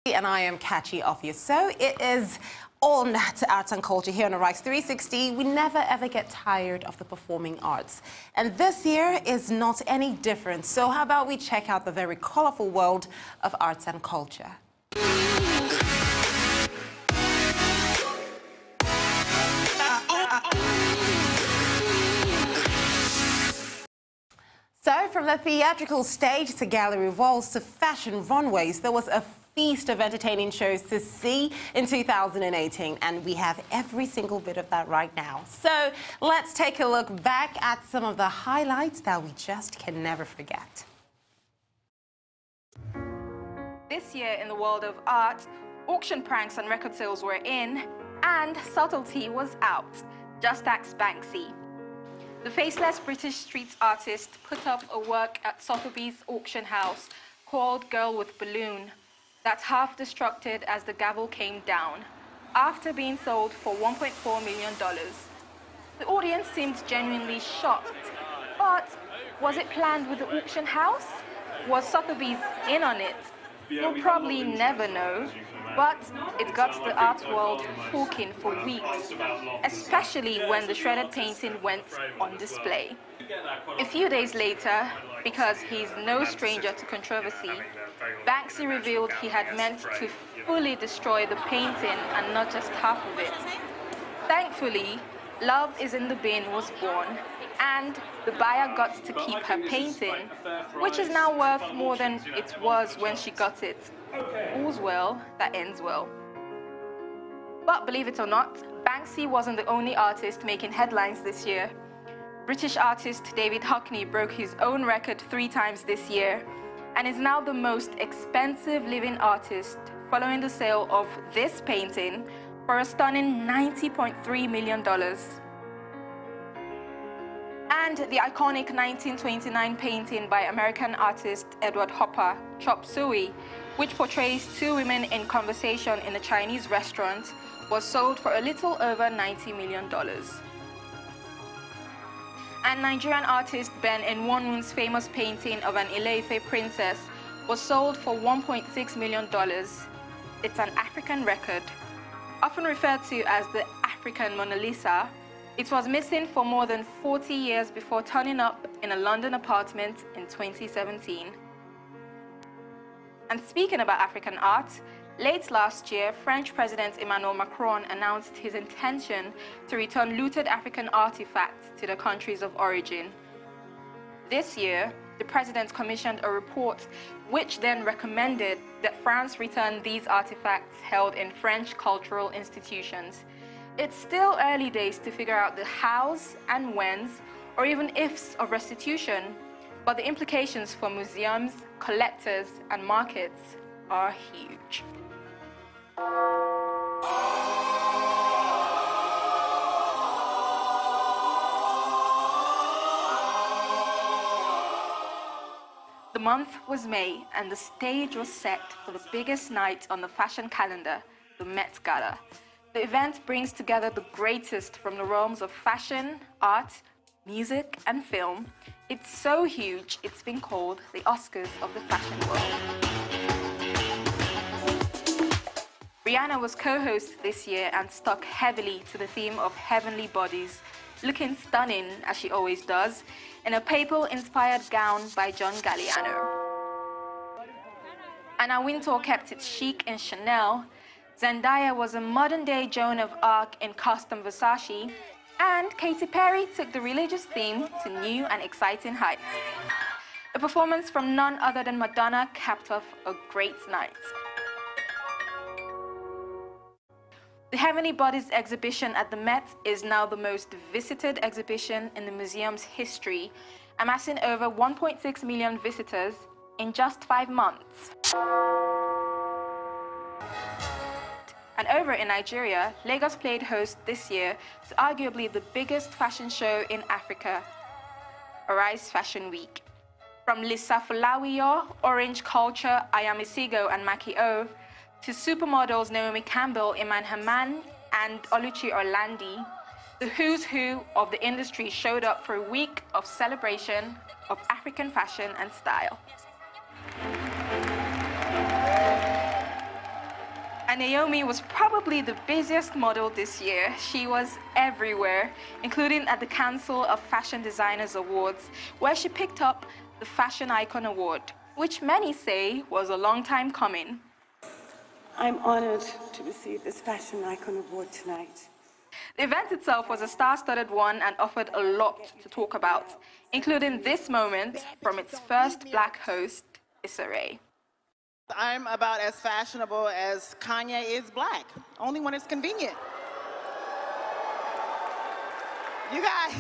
And I am Kachi Offius. So it is on to arts and culture here on Arise 360. We never ever get tired of the performing arts. And this year is not any different. So how about we check out the very colorful world of arts and culture? So from the theatrical stage to gallery walls to fashion runways, there was a feast of entertaining shows to see in 2018, and we have every single bit of that right now. So let's take a look back at some of the highlights that we just can never forget. This year in the world of art, auction pranks and record sales were in, and subtlety was out. Just ask Banksy. The faceless British street artist put up a work at Sotheby's auction house called Girl with Balloon that's half destructed as the gavel came down, after being sold for $1.4 million. The audience seemed genuinely shocked, but was it planned with the auction house? Was Sotheby's in on it? We'll probably never know, but it got the art world talking for weeks, especially when the shredded painting went on display. A few days later, because he's no stranger to controversy, Banksy revealed he had meant to fully destroy the painting and not just half of it. Thankfully, Love is in the Bin was born, and the buyer got to keep her painting, which is now worth more than it was when she got it. All's well that ends well. But believe it or not, Banksy wasn't the only artist making headlines this year. British artist David Hockney broke his own record 3 times this year and is now the most expensive living artist, following the sale of this painting for a stunning $90.3 million. And the iconic 1929 painting by American artist Edward Hopper, Chop Suey, which portrays 2 women in conversation in a Chinese restaurant, was sold for a little over $90 million. And Nigerian artist Ben Nwanwu's famous painting of an Ile-Ife princess was sold for $1.6 million. It's an African record. Often referred to as the African Mona Lisa, it was missing for more than 40 years before turning up in a London apartment in 2017. And speaking about African art, late last year, French President Emmanuel Macron announced his intention to return looted African artifacts to their countries of origin. This year, the president commissioned a report which then recommended that France return these artifacts held in French cultural institutions. It's still early days to figure out the hows and whens, or even ifs of restitution, but the implications for museums, collectors, and markets are huge. The month was May, and the stage was set for the biggest night on the fashion calendar, the Met Gala. The event brings together the greatest from the realms of fashion, art, music, and film. It's so huge, it's been called the Oscars of the fashion world. Rihanna was co-host this year and stuck heavily to the theme of heavenly bodies, looking stunning, as she always does, in a Papal-inspired gown by John Galliano. Anna Wintour kept it chic in Chanel, Zendaya was a modern-day Joan of Arc in custom Versace, and Katy Perry took the religious theme to new and exciting heights. A performance from none other than Madonna capped off a great night. The Heavenly Bodies exhibition at the Met is now the most visited exhibition in the museum's history, amassing over 1.6 million visitors in just 5 months. And over in Nigeria, Lagos played host this year to arguably the biggest fashion show in Africa, Arise Fashion Week. From Lisa Fulawiyo, Orange Culture, Ayamisigo and Maki O, to supermodels Naomi Campbell, Iman Haman, and Oluchi Orlandi, the who's who of the industry showed up for a week of celebration of African fashion and style. And Naomi was probably the busiest model this year. She was everywhere, including at the Council of Fashion Designers Awards, where she picked up the Fashion Icon Award, which many say was a long time coming. I'm honored to receive this Fashion Icon Award tonight. The event itself was a star-studded one and offered a lot to talk about, including this moment from its first black host, Issa Rae. I'm about as fashionable as Kanye is black, only when it's convenient. You guys,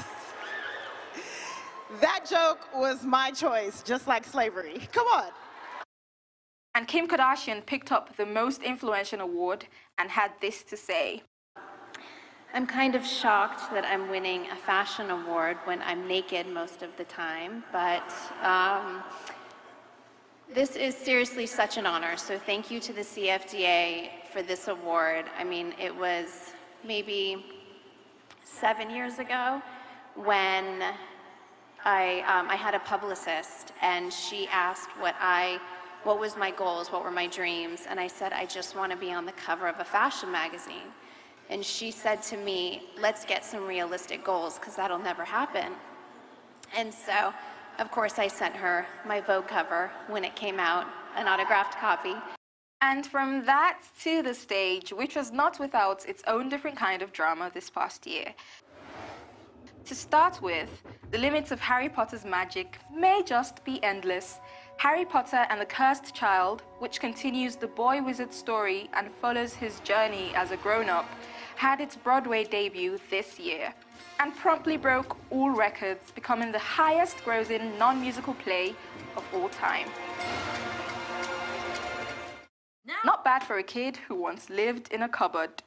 that joke was my choice, just like slavery. Come on. And Kim Kardashian picked up the Most Influential Award and had this to say. I'm kind of shocked that I'm winning a fashion award when I'm naked most of the time, but this is seriously such an honor, so thank you to the CFDA for this award. I mean, it was maybe 7 years ago when I had a publicist, and she asked what was my goals, what were my dreams, and I said, I just want to be on the cover of a fashion magazine. And she said to me, let's get some realistic goals, because that'll never happen. And so, of course, I sent her my Vogue cover when it came out, an autographed copy. And from that to the stage, which was not without its own different kind of drama this past year. To start with, the limits of Harry Potter's magic may just be endless. Harry Potter and the Cursed Child, which continues the boy wizard story and follows his journey as a grown-up, had its Broadway debut this year and promptly broke all records, becoming the highest-grossing non-musical play of all time. Not bad for a kid who once lived in a cupboard.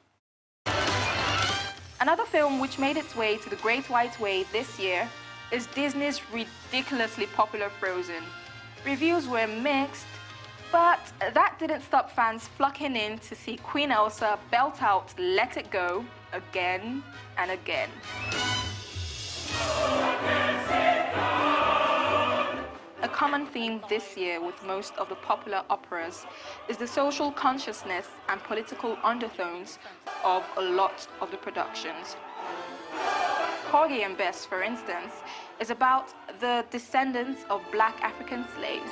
Another film which made its way to the Great White Way this year is Disney's ridiculously popular Frozen. Reviews were mixed, but that didn't stop fans flocking in to see Queen Elsa belt out Let It Go again and again. A common theme this year with most of the popular operas is the social consciousness and political undertones of a lot of the productions. Porgy and Bess, for instance, is about the descendants of black African slaves.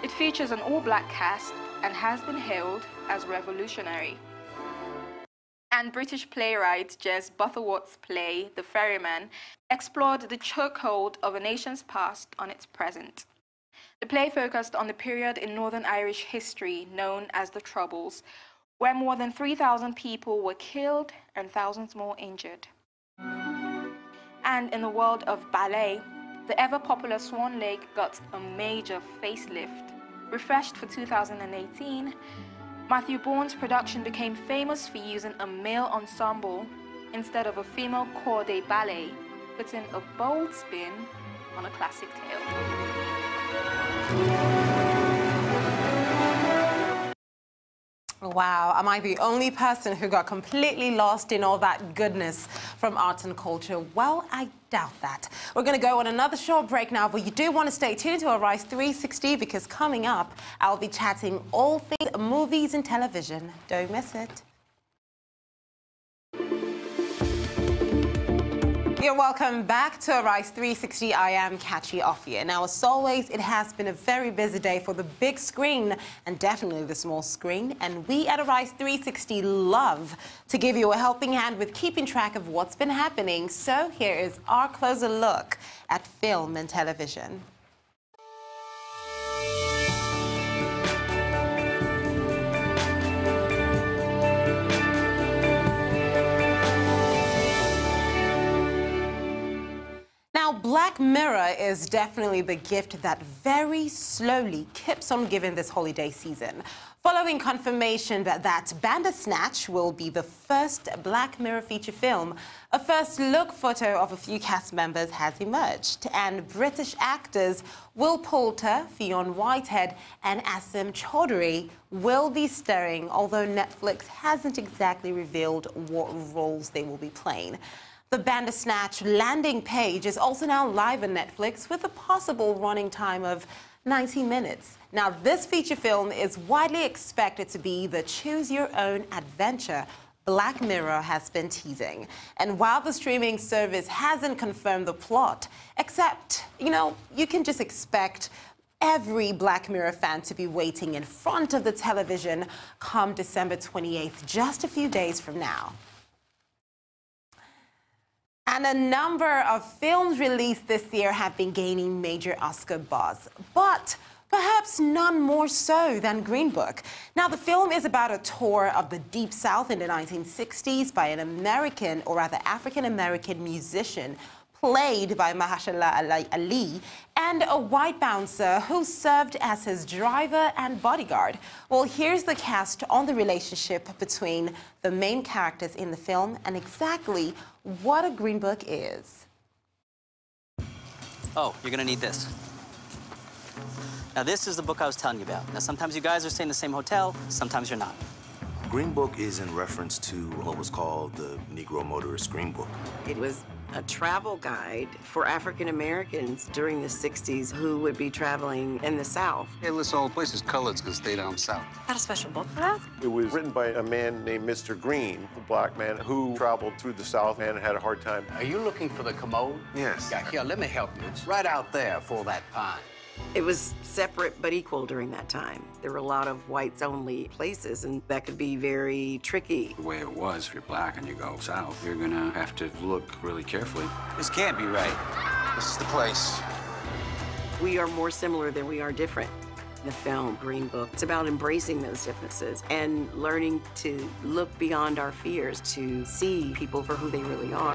It features an all-black cast and has been hailed as revolutionary. And British playwright Jez Butterworth's play, The Ferryman, explored the chokehold of a nation's past on its present. The play focused on the period in Northern Irish history known as the Troubles, where more than 3,000 people were killed and thousands more injured. And in the world of ballet, the ever-popular Swan Lake got a major facelift. Refreshed for 2018, Matthew Bourne's production became famous for using a male ensemble instead of a female corps de ballet, putting a bold spin on a classic tale. Wow, am I the only person who got completely lost in all that goodness from arts and culture? Well, I doubt that. We're going to go on another short break now, but you do want to stay tuned to Arise 360 because coming up, I'll be chatting all things movies and television. Don't miss it. You're welcome back to Arise 360. I am Kachi Ofia. Now, as always, it has been a very busy day for the big screen and definitely the small screen. And we at Arise 360 love to give you a helping hand with keeping track of what's been happening. So here is our closer look at film and television. Now, Black Mirror is definitely the gift that very slowly keeps on giving this holiday season. Following confirmation that Bandersnatch will be the first Black Mirror feature film, a first look photo of a few cast members has emerged. And British actors Will Poulter, Fionn Whitehead and Asim Chaudhry will be starring, although Netflix hasn't exactly revealed what roles they will be playing. The Bandersnatch landing page is also now live on Netflix with a possible running time of 90 minutes. Now, this feature film is widely expected to be the choose-your-own adventure Black Mirror has been teasing. And while the streaming service hasn't confirmed the plot, except, you can just expect every Black Mirror fan to be waiting in front of the television come December 28th, just a few days from now. And a number of films released this year have been gaining major Oscar buzz, but perhaps none more so than Green Book. Now, the film is about a tour of the Deep South in the 1960s by an American, or rather African-American musician, played by Mahershala Ali, and a white bouncer who served as his driver and bodyguard. Well, here's the cast on the relationship between the main characters in the film and exactly what a Green Book is. Oh, you're gonna need this. Now, this is the book I was telling you about. Now, sometimes you guys are staying in the same hotel, sometimes you're not. Green Book is in reference to what was called the Negro Motorist Green Book. It was a travel guide for African Americans during the 60s who would be traveling in the South. Hey, listen, all places coloreds can stay down south. Got a special book for that? It was written by a man named Mr. Green, a black man who traveled through the South and had a hard time. Are you looking for the commode? Yes. Yeah, here, let me help you. It's right out there for that pine. It was separate but equal during that time. There were a lot of whites-only places, and that could be very tricky. The way it was, if you're black and you go south, you're gonna have to look really carefully. This can't be right. This is the place. We are more similar than we are different. The film, Green Book, it's about embracing those differences and learning to look beyond our fears to see people for who they really are.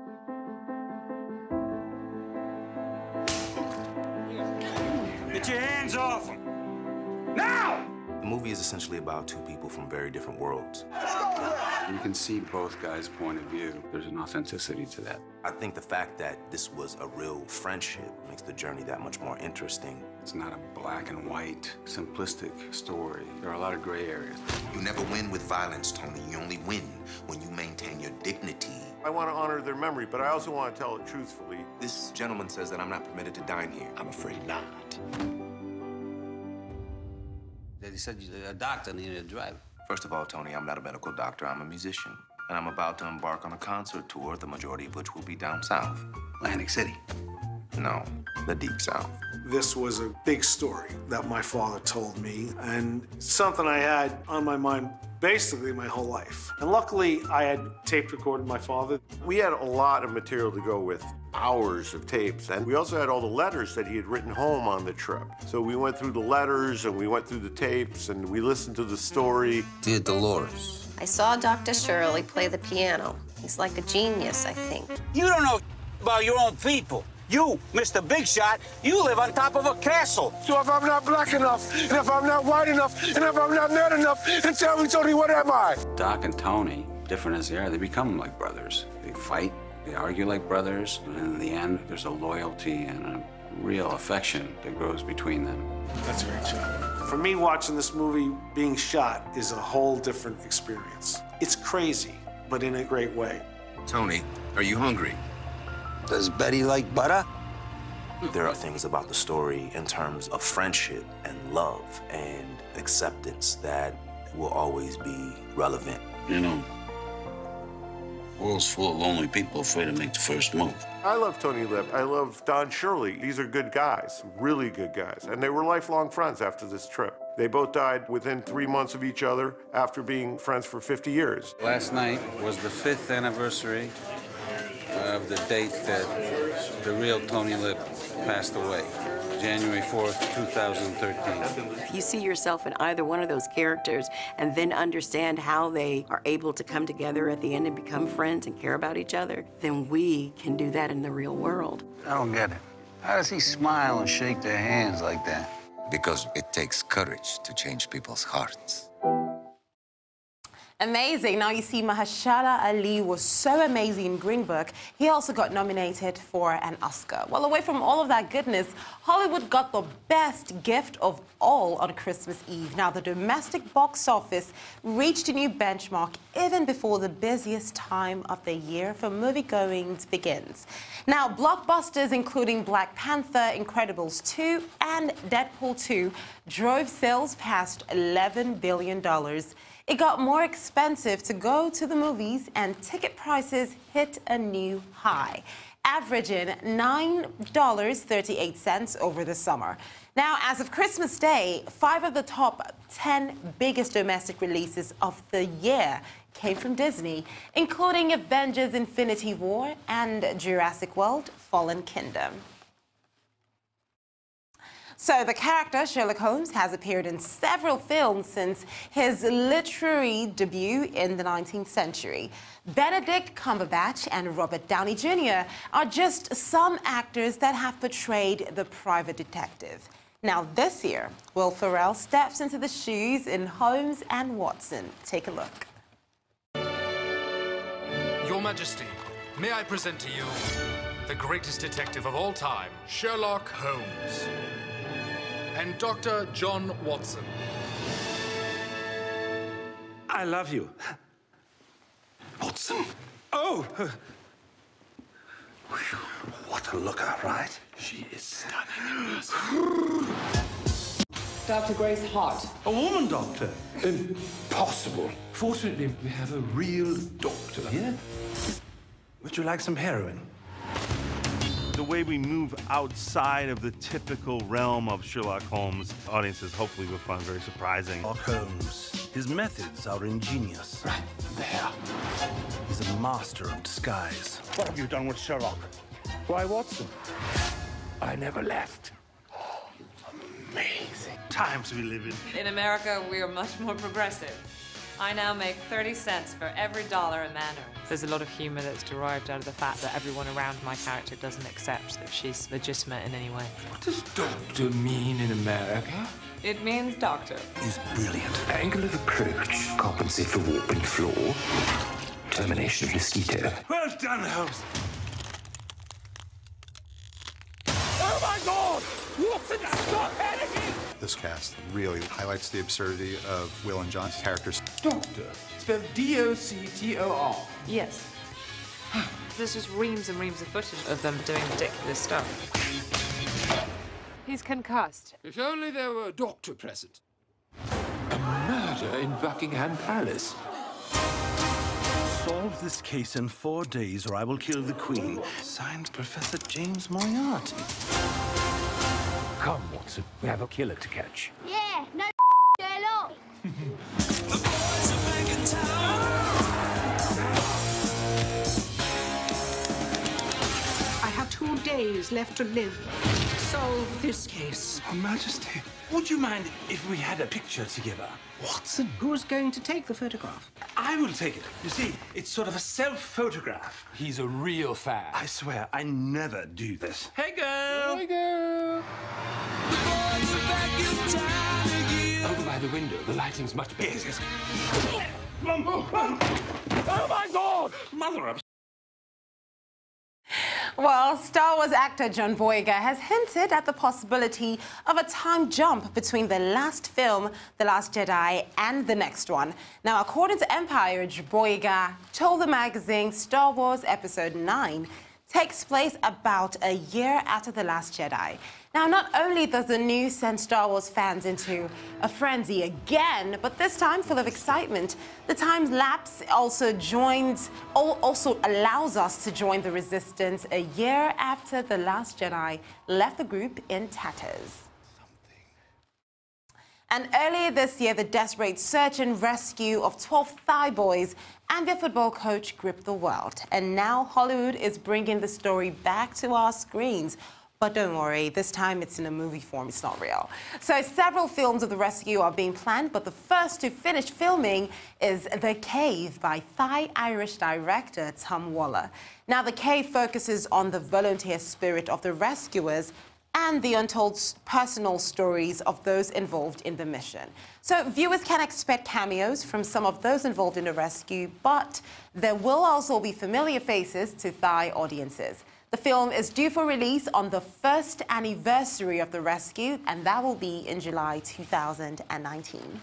Get your hands off him! Now! The movie is essentially about two people from very different worlds. You can see both guys' point of view. There's an authenticity to that. I think the fact that this was a real friendship makes the journey that much more interesting. It's not a black and white, simplistic story. There are a lot of gray areas. You never win with violence, Tony. You only win when you maintain your dignity. I want to honor their memory, but I also want to tell it truthfully. This gentleman says that I'm not permitted to dine here. I'm afraid not. They said a doctor needed a driver. First of all, Tony, I'm not a medical doctor. I'm a musician. And I'm about to embark on a concert tour, the majority of which will be down south. Atlantic City. No, the Deep South. This was a big story that my father told me, and something I had on my mind basically my whole life. And luckily, I had tape recorded my father. We had a lot of material to go with, hours of tapes, and we also had all the letters that he had written home on the trip. So we went through the letters, and we went through the tapes, and we listened to the story. Dear Dolores. I saw Dr. Shirley play the piano. He's like a genius, I think. You don't know about your own people. You, Mr. Big Shot, you live on top of a castle. So if I'm not black enough, and if I'm not white enough, and if I'm not man enough, then tell me, Tony, what am I? Doc and Tony, different as they are, they become like brothers. They fight, they argue like brothers, and in the end, there's a loyalty and a real affection that grows between them. That's a great job. For me, watching this movie being shot is a whole different experience. It's crazy, but in a great way. Tony, are you hungry? Does Betty like butter? There are things about the story in terms of friendship and love and acceptance that will always be relevant. You know, the world's full of lonely people afraid to make the first move. I love Tony Lip. I love Don Shirley. These are good guys, really good guys. And they were lifelong friends after this trip. They both died within 3 months of each other after being friends for 50 years. Last night was the 5th anniversary of the date that the real Tony Lip passed away, January 4th, 2013. If you see yourself in either one of those characters and then understand how they are able to come together at the end and become friends and care about each other, then we can do that in the real world. I don't get it. How does he smile and shake their hands like that? Because it takes courage to change people's hearts. Amazing. Now, you see, Mahershala Ali was so amazing in Green Book, he also got nominated for an Oscar. Well, away from all of that goodness, Hollywood got the best gift of all on Christmas Eve. Now, the domestic box office reached a new benchmark even before the busiest time of the year for moviegoing begins. Now, blockbusters including Black Panther, Incredibles 2 and Deadpool 2 drove sales past $11 billion. It got more expensive to go to the movies, and ticket prices hit a new high, averaging $9.38 over the summer. Now, as of Christmas Day, 5 of the top 10 biggest domestic releases of the year came from Disney, including Avengers: Infinity War and Jurassic World: Fallen Kingdom. So the character Sherlock Holmes has appeared in several films since his literary debut in the 19th century. Benedict Cumberbatch and Robert Downey Jr. are just some actors that have portrayed the private detective. Now this year, Will Ferrell steps into the shoes in Holmes and Watson. Take a look. Your Majesty, may I present to you the greatest detective of all time, Sherlock Holmes, and Dr. John Watson. I love you. Watson. Oh! What a looker, right? She is stunning. Dr. Grace Hart. A woman doctor? Impossible. Fortunately, we have a real doctor here. Would you like some heroin? The way we move outside of the typical realm of Sherlock Holmes, audiences hopefully will find very surprising. Sherlock Holmes. His methods are ingenious. Right there. He's a master of disguise. What have you done with Sherlock? Why, Watson? I never left. Amazing. Times we live in. In America, we are much more progressive. I now make 30 cents for every dollar a man earns. There's a lot of humor that's derived out of the fact that everyone around my character doesn't accept that she's legitimate in any way. What does doctor mean in America? It means doctor. He's brilliant. Angle of approach, compensate for warp and flaw. Termination of mosquito. Well done, Holmes. Oh my God! Watson, stop panicking! This cast really highlights the absurdity of Will and John's characters. Doctor, spelled D-O-C-T-O-R. Yes. There's just reams and reams of footage of them doing ridiculous stuff. He's concussed. If only there were a doctor present. A murder in Buckingham Palace. Solve this case in 4 days or I will kill the Queen. Signed, Professor James Moriarty. Come, Watson. We have a killer to catch. Yeah, no Sherlock. I have 2 days left to live. Solve this case. Her Majesty, would you mind if we had a picture together? Watson? Who's going to take the photograph? I will take it. You see, it's sort of a self-photograph. He's a real fan. I swear, I never do this. Hey, girl! Hey, girl! Over by the window, the lighting's much better. Yes, yes. Mum! Oh my God! Mother of... Well, Star Wars actor John Boyega has hinted at the possibility of a time jump between the last film, The Last Jedi, and the next one. Now, according to Empire, Boyega told the magazine Star Wars Episode 9 takes place about a year after The Last Jedi. Now, not only does the news send Star Wars fans into a frenzy again, but this time full of excitement, the time lapse also allows us to join the Resistance a year after The Last Jedi left the group in tatters. And earlier this year, the desperate search and rescue of 12 Thai boys and their football coach gripped the world. And now Hollywood is bringing the story back to our screens. But don't worry, this time it's in a movie form, it's not real. So several films of the rescue are being planned, but the first to finish filming is The Cave by Thai-Irish director Tom Waller. Now, The Cave focuses on the volunteer spirit of the rescuers and the untold personal stories of those involved in the mission. So viewers can expect cameos from some of those involved in the rescue, but there will also be familiar faces to Thai audiences. The film is due for release on the first anniversary of the rescue, and that will be in July 2019.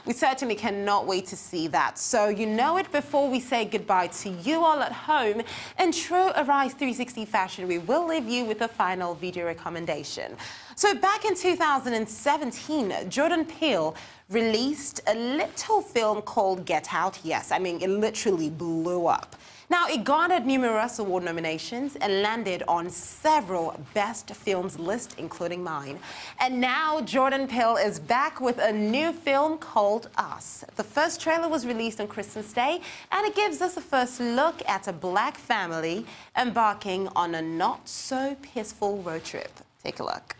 We certainly cannot wait to see that. So you know it, before we say goodbye to you all at home, in true Arise 360 fashion, we will leave you with a final video recommendation. So back in 2017, Jordan Peele released a little film called Get Out. Yes, I mean, it literally blew up. Now, it garnered numerous award nominations and landed on several best films lists, including mine. And now Jordan Peele is back with a new film called Us. The first trailer was released on Christmas Day, and it gives us a first look at a black family embarking on a not-so-peaceful road trip. Take a look.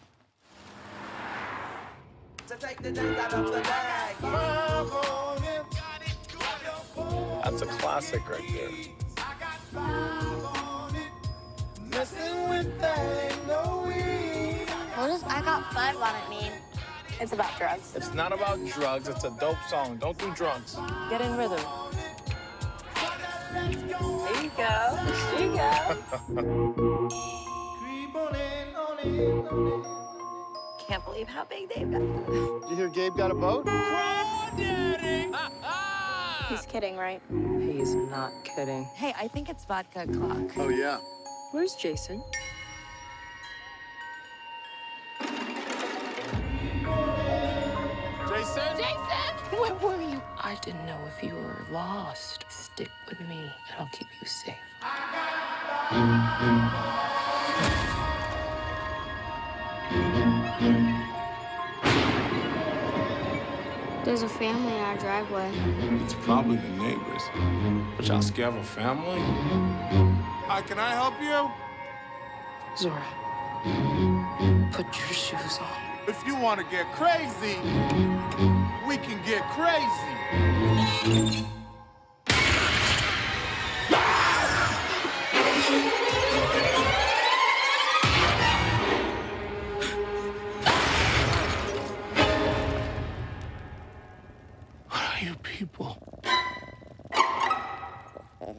That's a classic right there. What does I Got 5 on it mean? It's about drugs. It's not about drugs. It's a dope song. Don't do drugs. Get in rhythm. There you go. There you go. Can't believe how big Dave got. Did you hear Gabe got a boat? He's kidding, right? He's not kidding. Hey, I think it's vodka o'clock. Oh, yeah. Where's Jason? Jason? Jason! Where were you? I didn't know if you were lost. Stick with me, and I'll keep you safe. There's a family in our driveway. It's probably the neighbors. But y'all scared of a family? Hi, can I help you? Zora, put your shoes on. If you want to get crazy, we can get crazy. What are you people?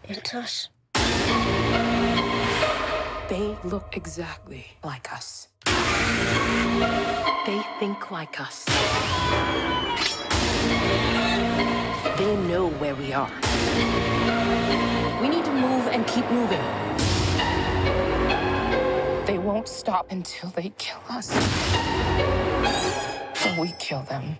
It's us. They look exactly like us. They think like us. They know where we are. We need to move and keep moving. They won't stop until they kill us. Or we kill them.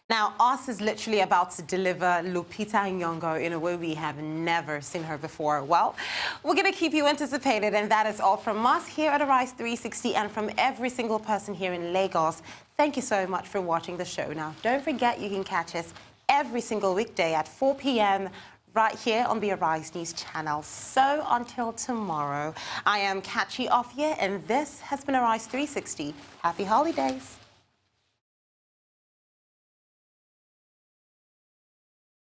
Now, Us is literally about to deliver Lupita Nyong'o in a way we have never seen her before. Well, we're going to keep you anticipated, and that is all from us here at Arise 360 and from every single person here in Lagos. Thank you so much for watching the show. Now, don't forget you can catch us every single weekday at 4 p.m. right here on the Arise News channel. So until tomorrow, I am Kachi Ofye, and this has been Arise 360. Happy holidays.